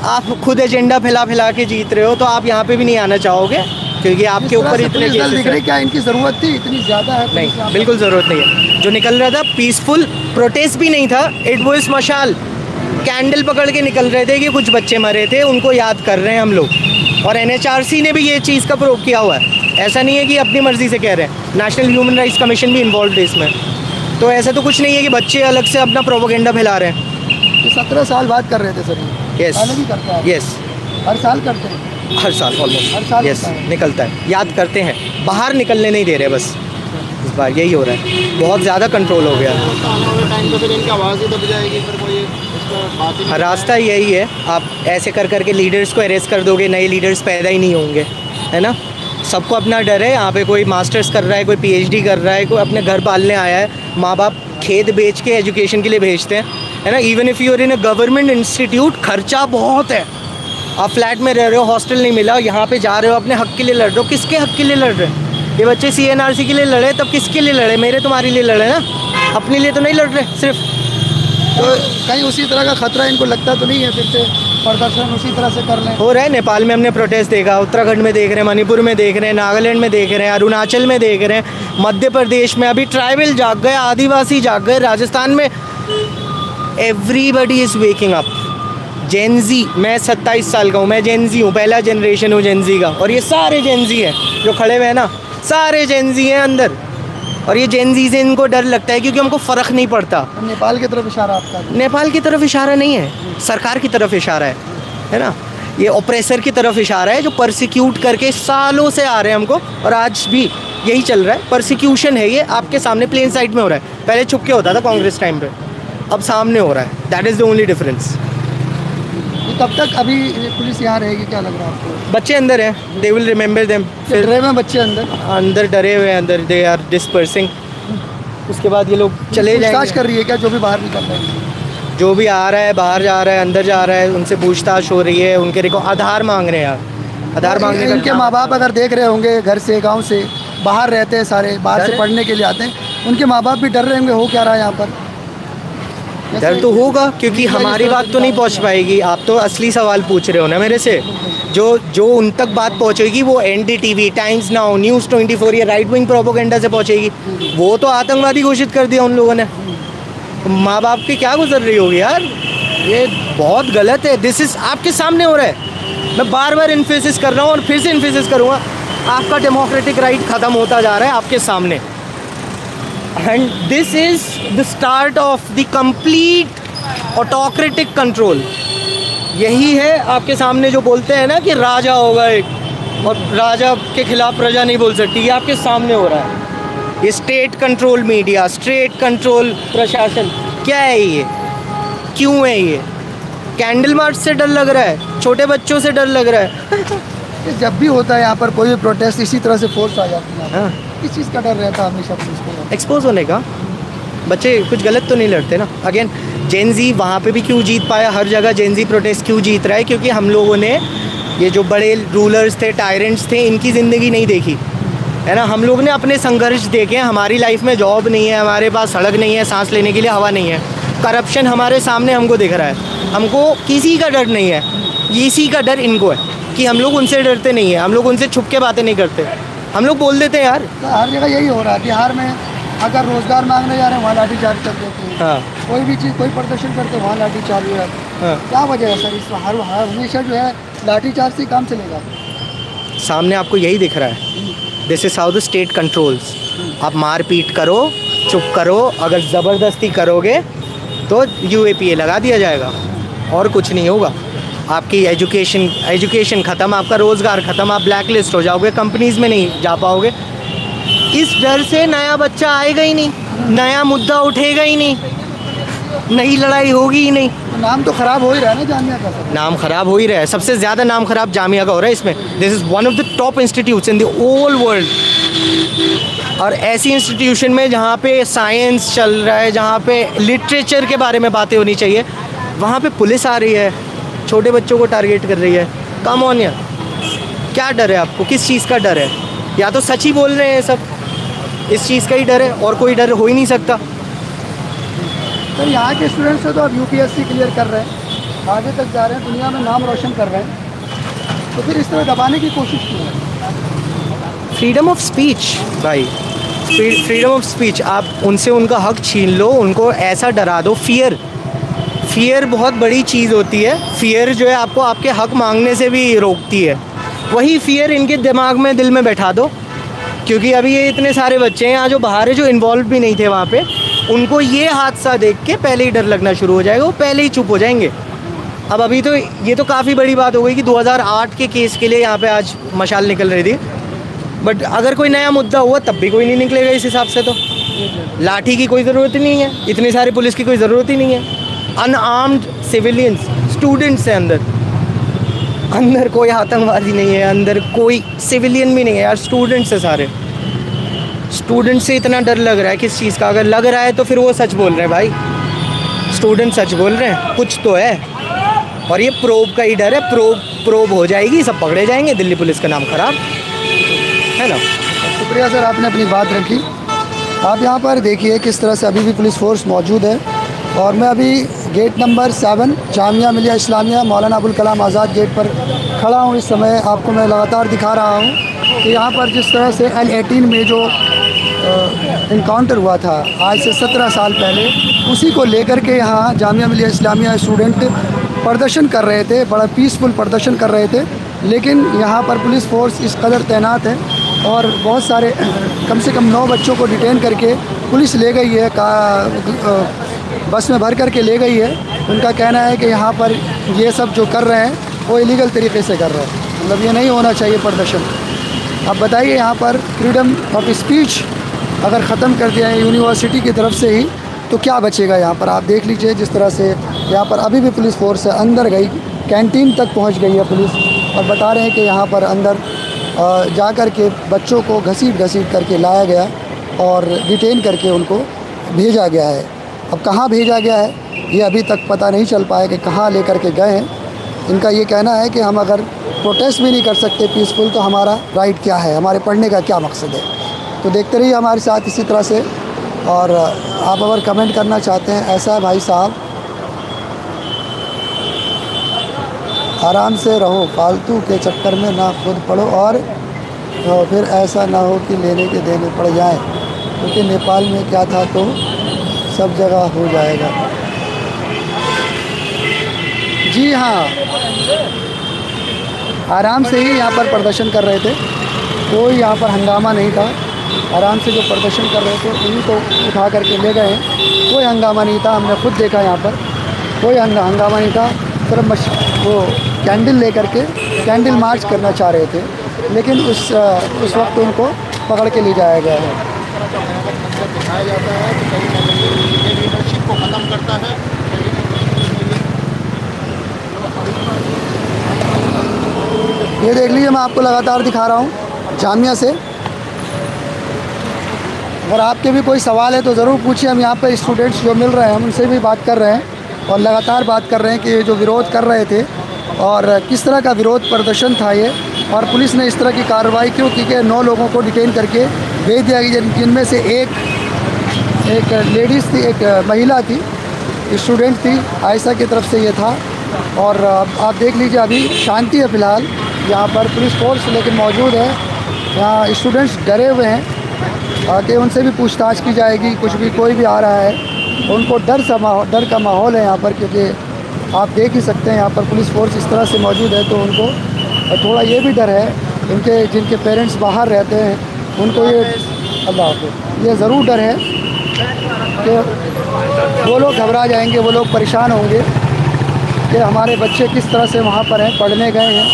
आप खुद एजेंडा फैला के जीत रहे हो, तो आप यहाँ पे भी नहीं आना चाहोगे क्योंकि आपके ऊपर इतने केसेस हैं। क्या इनकी ज़रूरत थी? इतनी ज़्यादा है? नहीं, बिल्कुल ज़रूरत नहीं है। जो निकल रहा था पीसफुल प्रोटेस्ट भी नहीं था, इट वाज मशाल। कैंडल पकड़ के निकल रहे थे कि कुछ बच्चे मरे थे, उनको याद कर रहे हैं हम लोग। और NHRC ने भी ये चीज़ का प्रूव किया हुआ है। ऐसा नहीं है कि अपनी मर्ज़ी से कह रहे हैं, नेशनल ह्यूमन राइट्स कमीशन भी इन्वॉल्व है इसमें। तो ऐसा तो कुछ नहीं है कि बच्चे अलग से अपना प्रोपेगेंडा फैला रहे हैं। 17 साल बाद कर रहे थे सर? यस, पहले भी करता है? यस, हर साल करते हैं? हर साल ऑलमोस्ट, हर साल यस, होता है। निकलता है। याद करते हैं, बाहर निकलने नहीं दे रहे बस। इस बार यही हो रहा है, बहुत ज़्यादा कंट्रोल हो गया है। रास्ता यही है, आप ऐसे कर करके लीडर्स को अरेस्ट कर दोगे, नए लीडर्स पैदा ही नहीं होंगे, है ना। सबको अपना डर है। यहाँ पे कोई मास्टर्स कर रहा है, कोई PhD कर रहा है, कोई अपने घर पालने आया है। माँ बाप खेत बेच के एजुकेशन के लिए भेजते हैं, है ना। Even if you are in a government institute, खर्चा बहुत है। आप फ्लैट में रह रहे हो, हॉस्टल नहीं मिला, यहाँ पे जा रहे हो, अपने हक के लिए लड़ रहे हो। किसके हक के लिए लड़ रहे हैं? ये बच्चे CNRC के लिए लड़े, तब किसके लिए लड़े? मेरे तुम्हारे लिए लड़े ना, अपने लिए तो नहीं लड़ रहे सिर्फ। तो कहीं उसी तरह का खतरा इनको लगता तो नहीं है फिर से प्रदर्शन उसी तरह से कर लें? हो रहा है। नेपाल में हमने प्रोटेस्ट देखा, उत्तराखंड में देख रहे हैं, मणिपुर में देख रहे हैं, नागालैंड में देख रहे हैं, अरुणाचल में देख रहे हैं, मध्य प्रदेश में अभी ट्राइबल जाग गए, आदिवासी जाग गए, राजस्थान में। Everybody is waking up. Gen Z, मैं 27 साल का हूँ, मैं जेनजी हूँ, पहला जनरेशन हूँ जेनजी का। और ये सारे जेनजी हैं जो खड़े हुए हैं ना, सारे जेनजी हैं अंदर। और ये जेनजी से इनको डर लगता है क्योंकि हमको फ़र्क नहीं पड़ता। नेपाल की तरफ इशारा आपका? नेपाल की तरफ इशारा नहीं है, सरकार की तरफ इशारा है ना। ये ऑपरेसर की तरफ इशारा है जो परसिक्यूट करके सालों से आ रहे हैं हमको, और आज भी यही चल रहा है। परसिक्यूशन है ये, आपके सामने प्लेन साइड में हो रहा है। पहले छुप के होता था कांग्रेस टाइम पे, अब सामने हो रहा है। That is the only difference. कब तक अभी पुलिस यहाँ रहेगी, क्या लग रहा है आपको? बच्चे अंदर हैं, दे विल रिमेंबर देम। फिर डरे में बच्चे अंदर डरे हुए हैं, अंदर दे आर डिस्पर्सिंग। उसके बाद ये लोग चले जाएंगे। पूछताछ कर रही है क्या जो भी बाहर निकल रहे हैं? जो भी आ रहा है, बाहर जा रहा है, अंदर जा रहा है, उनसे पूछताछ हो रही है, उनके आधार मांग रहे हैं यार। आधार मांगने का इनके माँ बाप अगर देख रहे होंगे, घर से गांव से बाहर रहते हैं, सारे बाहर से पढ़ने के लिए आते हैं, उनके माँ बाप भी डर रहे होंगे हो क्या रहा है यहाँ पर। डर तो होगा, क्योंकि हमारी बात तो नहीं पहुंच पाएगी। आप तो असली सवाल पूछ रहे हो ना मेरे से। जो उन तक बात पहुंचेगी वो NDTV, टाइम्स नाउ, न्यूज़ 24, ये राइट विंग प्रोपेगेंडा से पहुंचेगी। वो तो आतंकवादी घोषित कर दिया उन लोगों ने। माँ बाप की क्या गुजर रही होगी यार, ये बहुत गलत है। दिस इज़ आपके सामने हो रहा है। मैं बार बार इन्फेसिस कर रहा हूँ और फिर से इन्फेसिस करूँगा, आपका डेमोक्रेटिक राइट ख़त्म होता जा रहा है आपके सामने। And this is the start of the complete autocratic control. यही है आपके सामने जो बोलते हैं ना कि राजा होगा एक, और राजा के खिलाफ प्रजा नहीं बोल सकती, ये आपके सामने हो रहा है। ये state control media, state control प्रशासन, क्या है ये, क्यों है ये? कैंडल मार्च से डर लग रहा है, छोटे बच्चों से डर लग रहा है। जब भी होता है यहाँ पर कोई भी प्रोटेस्ट, इसी तरह से फोर्स आ जाती है। हाँ, किस चीज़ का डर रहता है हमेशा पुलिस को? एक्सपोज होने का। बच्चे कुछ गलत तो नहीं लड़ते ना। अगेन जेनजी वहाँ पे भी क्यों जीत पाया, हर जगह जेनजी प्रोटेस्ट क्यों जीत रहा है? क्योंकि हम लोगों ने ये जो बड़े रूलर्स थे, टायरेंट्स थे, इनकी ज़िंदगी नहीं देखी है ना। हम लोग ने अपने संघर्ष देखे। हमारी लाइफ में जॉब नहीं है, हमारे पास सड़क नहीं है, सांस लेने के लिए हवा नहीं है, करप्शन हमारे सामने हमको दिख रहा है। हमको किसी का डर नहीं है, इसी का डर इनको है कि हम लोग उनसे डरते नहीं है, हम लोग उनसे छुप के बातें नहीं करते, हम लोग बोल देते हैं यार। हर जगह यही हो रहा है। बिहार में अगर रोजगार मांगने जा रहे हैं वहाँ लाठीचार्ज कर देते हैं। हाँ, कोई भी चीज़, कोई प्रदर्शन करते हैं वहाँ लाठीचार्ज हो जाता है। हाँ। क्या वजह है सर? इस हमेशा जो है लाठीचार्ज से ही काम चलेगा। सामने आपको यही दिख रहा है। This is how the state controls. आप मारपीट करो, चुप करो, अगर ज़बरदस्ती करोगे तो UAPA लगा दिया जाएगा और कुछ नहीं होगा। आपकी एजुकेशन ख़त्म, आपका रोज़गार ख़त्म, आप ब्लैक लिस्ट हो जाओगे, कंपनीज़ में नहीं जा पाओगे। इस डर से नया बच्चा आएगा ही नहीं, नया मुद्दा उठेगा ही नहीं, नई लड़ाई होगी ही नहीं। तो नाम तो ख़राब हो ही रहा है ना जामिया का। नाम ख़राब हो ही रहा है, सबसे ज़्यादा नाम ख़राब जामिया का हो रहा है इसमें। This is one of the top institutes in the whole world. और ऐसी इंस्टीट्यूशन में जहाँ पे साइंस चल रहा है, जहाँ पे लिटरेचर के बारे में बातें होनी चाहिए, वहाँ पे पुलिस आ रही है, छोटे बच्चों को टारगेट कर रही है। कम ऑन यार, क्या डर है आपको? किस चीज़ का डर है? या तो सच ही बोल रहे हैं सब, इस चीज़ का ही डर है, और कोई डर हो ही नहीं सकता। सर यहाँ के स्टूडेंट्स तो अब UPSC क्लियर कर रहे हैं, आगे तक जा रहे हैं, दुनिया में नाम रोशन कर रहे हैं, तो फिर इस तरह दबाने की कोशिश क्यों है? फ्रीडम ऑफ स्पीच भाई, फ्रीडम ऑफ स्पीच। आप उनसे उनका हक छीन लो, उनको ऐसा डरा दो। फियर बहुत बड़ी चीज़ होती है। फियर जो है आपको आपके हक मांगने से भी रोकती है। वही फियर इनके दिमाग में, दिल में बैठा दो। क्योंकि अभी ये इतने सारे बच्चे हैं यहाँ जो बाहर है, जो इन्वॉल्व भी नहीं थे वहाँ पे, उनको ये हादसा देख के पहले ही डर लगना शुरू हो जाएगा, वो पहले ही चुप हो जाएंगे। अब अभी तो ये तो काफ़ी बड़ी बात हो गई कि 2008 के केस के लिए यहाँ पे आज मशाल निकल रही थी। बट अगर कोई नया मुद्दा हुआ तब भी कोई नहीं निकलेगा इस हिसाब से। तो लाठी की कोई ज़रूरत ही नहीं है, इतनी सारी पुलिस की कोई ज़रूरत ही नहीं है। अनआर्म्ड सिविलियंस, स्टूडेंट्स हैं अंदर कोई आतंकवादी नहीं है, अंदर कोई सिविलियन भी नहीं है यार, स्टूडेंट्स है सारे। स्टूडेंट से इतना डर लग रहा है किस चीज़ का? अगर लग रहा है तो फिर वो सच बोल रहे हैं भाई, स्टूडेंट सच बोल रहे हैं, कुछ तो है। और ये प्रोब का ही डर है, प्रोब हो जाएगी, सब पकड़े जाएंगे, दिल्ली पुलिस का नाम खराब है ना। शुक्रिया सर, आपने अपनी बात रखी। आप यहाँ पर देखिए किस तरह से अभी भी पुलिस फोर्स मौजूद है। और मैं अभी gate number 7 Jamia Millia Islamia Maulana Abul Kalam Azad gate पर खड़ा हूँ। इस समय आपको मैं लगातार दिखा रहा हूँ कि यहाँ पर जिस तरह से L18 में जो इनकाउंटर हुआ था आज से 17 साल पहले, उसी को लेकर के यहाँ जामिया मिलिया इस्लामिया स्टूडेंट प्रदर्शन कर रहे थे, बड़ा पीसफुल प्रदर्शन कर रहे थे। लेकिन यहाँ पर पुलिस फोर्स इस कदर तैनात है और बहुत सारे कम से कम 9 बच्चों को डिटेन करके पुलिस ले गई है, बस में भर करके ले गई है। उनका कहना है कि यहाँ पर ये सब जो कर रहे हैं वो इलीगल तरीके से कर रहे हैं, मतलब ये नहीं होना चाहिए प्रदर्शन। अब बताइए यहाँ पर फ्रीडम ऑफ स्पीच अगर ख़त्म कर दिया है यूनिवर्सिटी की तरफ से ही तो क्या बचेगा यहाँ पर? आप देख लीजिए जिस तरह से यहाँ पर अभी भी पुलिस फोर्स है, अंदर गई, कैंटीन तक पहुँच गई है पुलिस, और बता रहे हैं कि यहाँ पर अंदर जा कर के बच्चों को घसीट करके लाया गया और डिटेन करके उनको भेजा गया है। अब कहाँ भेजा गया है ये अभी तक पता नहीं चल पाया कि कहाँ लेकर के गए हैं। इनका ये कहना है कि हम अगर प्रोटेस्ट भी नहीं कर सकते पीसफुल तो हमारा राइट क्या है, हमारे पढ़ने का क्या मकसद है। तो देखते रहिए हमारे साथ इसी तरह से। और आप अगर कमेंट करना चाहते हैं, ऐसा है भाई साहब, आराम से रहो, फालतू के चक्कर में ना खुद पढ़ो और फिर ऐसा ना हो कि लेने के देने पड़ जाए, क्योंकि नेपाल में क्या था तो सब जगह हो जाएगा। जी हाँ, आराम से ही यहाँ पर प्रदर्शन कर रहे थे, कोई यहाँ पर हंगामा नहीं था। आराम से जो प्रदर्शन कर रहे थे उन्हीं को उठा करके ले गए हैं, कोई हंगामा नहीं था। हमने खुद देखा यहाँ पर कोई हंगामा नहीं था। सिर्फ वो कैंडल लेकर के कैंडल मार्च करना चाह रहे थे, लेकिन उस वक्त उनको पकड़ के ले जाया गया है। दिखाया जाता है कि कहीं ना कहीं लीडरशिप को ख़त्म करता है। ये देख लीजिए, मैं आपको लगातार दिखा रहा हूँ जामिया से। अगर आपके भी कोई सवाल है तो ज़रूर पूछिए। हम यहाँ पर स्टूडेंट्स जो मिल रहे हैं हम उनसे भी बात कर रहे हैं और लगातार बात कर रहे हैं कि ये जो विरोध कर रहे थे और किस तरह का विरोध प्रदर्शन था ये, और पुलिस ने इस तरह की कार्रवाई क्यों की कि 9 लोगों को डिटेन करके भेज दिया गया, जिनमें से एक लेडीज़ थी, एक महिला थी, स्टूडेंट थी, आयशा की तरफ से ये था। और आप देख लीजिए अभी शांति है फ़िलहाल यहाँ पर, पुलिस फोर्स लेकिन मौजूद है। यहाँ स्टूडेंट्स डरे हुए हैं कि उनसे भी पूछताछ की जाएगी, कुछ भी कोई भी आ रहा है उनको डर का माहौल है यहाँ पर, क्योंकि आप देख ही सकते हैं यहाँ पर पुलिस फोर्स इस तरह से मौजूद है। तो उनको थोड़ा ये भी डर है, उनके जिनके पेरेंट्स बाहर रहते हैं उनको ये ज़रूर डर है कि वो लोग घबरा जाएंगे, वो लोग परेशान होंगे कि हमारे बच्चे किस तरह से वहाँ पर हैं, पढ़ने गए हैं,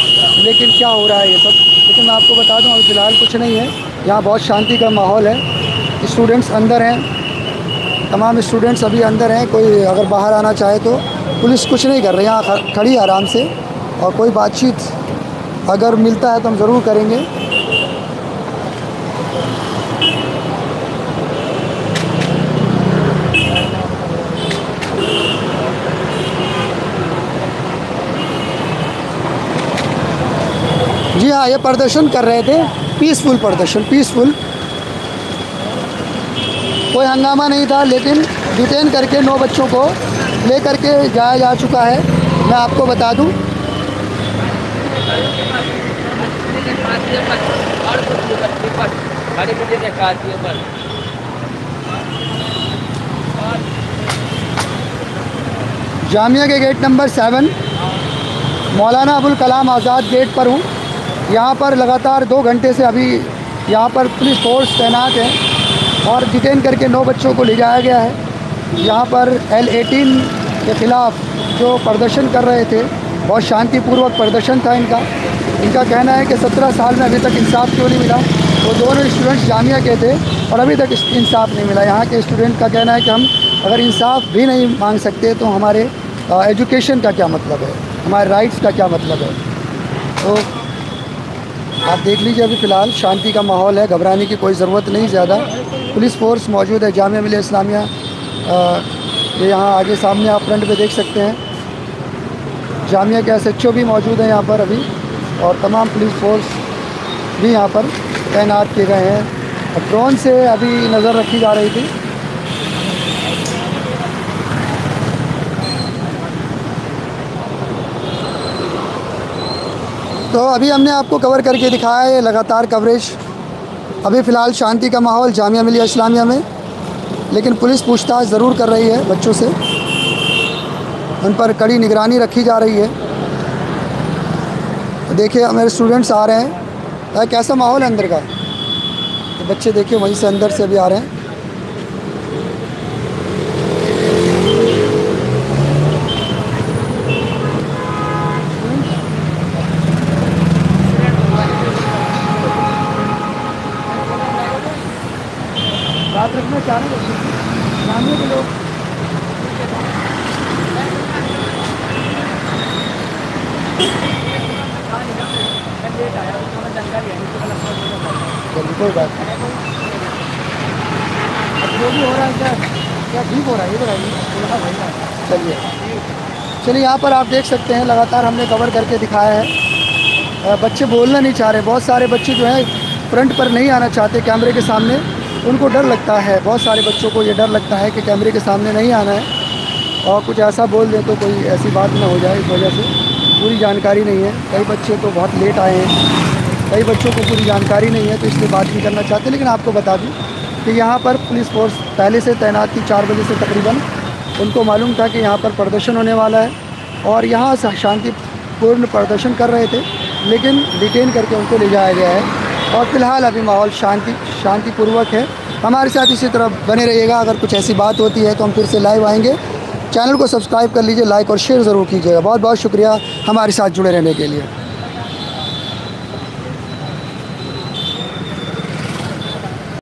लेकिन क्या हो रहा है ये सब। लेकिन मैं आपको बता दूँ अभी फ़िलहाल कुछ नहीं है, यहाँ बहुत शांति का माहौल है। स्टूडेंट्स अंदर हैं, तमाम स्टूडेंट्स अभी अंदर हैं। कोई अगर बाहर आना चाहे तो पुलिस कुछ नहीं कर रही, यहाँ खड़ी आराम से। और कोई बातचीत अगर मिलता है तो हम ज़रूर करेंगे। जी हाँ, ये प्रदर्शन कर रहे थे, पीसफुल प्रदर्शन, पीसफुल, कोई हंगामा नहीं था। लेकिन डिटेन करके 9 बच्चों को ले करके जाया जा चुका है। मैं आपको बता दूं, जामिया के gate number 7 Maulana Abul Kalam Azad gate पर हूँ। यहाँ पर लगातार 2 घंटे से अभी यहाँ पर पुलिस फोर्स तैनात है और डिटेन करके 9 बच्चों को ले जाया गया है। यहाँ पर L18 के ख़िलाफ़ जो प्रदर्शन कर रहे थे, बहुत शांतिपूर्वक प्रदर्शन था इनका। इनका कहना है कि 17 साल में अभी तक इंसाफ क्यों नहीं मिला। वो दोनों स्टूडेंट्स जामिया के थे और अभी तक इंसाफ नहीं मिला। यहाँ के स्टूडेंट का कहना है कि हम अगर इंसाफ भी नहीं मांग सकते तो हमारे एजुकेशन का क्या मतलब है, हमारे राइट्स का क्या मतलब है। तो आप देख लीजिए अभी फ़िलहाल शांति का माहौल है, घबराने की कोई ज़रूरत नहीं ज़्यादा। पुलिस फोर्स मौजूद है जामिया मिलिया इस्लामिया, ये यहाँ आगे सामने आप फ्रंट पे देख सकते हैं। जामिया के SHO भी मौजूद हैं यहाँ पर अभी, और तमाम पुलिस फोर्स भी यहाँ पर तैनात किए गए हैं। ड्रोन से अभी नज़र रखी जा रही थी। तो अभी हमने आपको कवर करके दिखाया है लगातार कवरेज। अभी फ़िलहाल शांति का माहौल जामिया मिलिया इस्लामिया में, लेकिन पुलिस पूछताछ ज़रूर कर रही है बच्चों से, उन पर कड़ी निगरानी रखी जा रही है। देखिए मेरे स्टूडेंट्स आ रहे हैं, कैसा माहौल है अंदर का। तो बच्चे देखिए वहीं से अंदर से भी आ रहे हैं। बात रखना चाह रहे हैं सामने के लोग। कोई बात नहीं, जो भी हो रहा है क्या ठीक हो रहा है ये बताइए। चलिए यहाँ पर आप देख सकते हैं, लगातार हमने कवर करके दिखाया है। बच्चे बोलना नहीं चाह रहे, बहुत सारे बच्चे जो हैं फ्रंट पर नहीं आना चाहते कैमरे के सामने, उनको डर लगता है। बहुत सारे बच्चों को ये डर लगता है कि कैमरे के सामने नहीं आना है और कुछ ऐसा बोल दें तो कोई ऐसी बात ना हो जाए, इस वजह से पूरी जानकारी नहीं है। कई बच्चे तो बहुत लेट आए हैं, कई बच्चों को पूरी जानकारी नहीं है, तो इसलिए बात नहीं करना चाहते। लेकिन आपको बता दूं कि यहाँ पर पुलिस फोर्स पहले से तैनात थी, 4 बजे से तकरीबन। उनको मालूम था कि यहाँ पर प्रदर्शन होने वाला है और यहाँ शांतिपूर्ण प्रदर्शन कर रहे थे, लेकिन डिटेन करके उनको ले जाया गया है और फ़िलहाल अभी माहौल शांतिपूर्वक है। हमारे साथ इसी तरह बने रहिएगा। अगर कुछ ऐसी बात होती है तो हम फिर से लाइव आएंगे। चैनल को सब्सक्राइब कर लीजिए, लाइक और शेयर ज़रूर कीजिएगा। बहुत बहुत शुक्रिया हमारे साथ जुड़े रहने के लिए।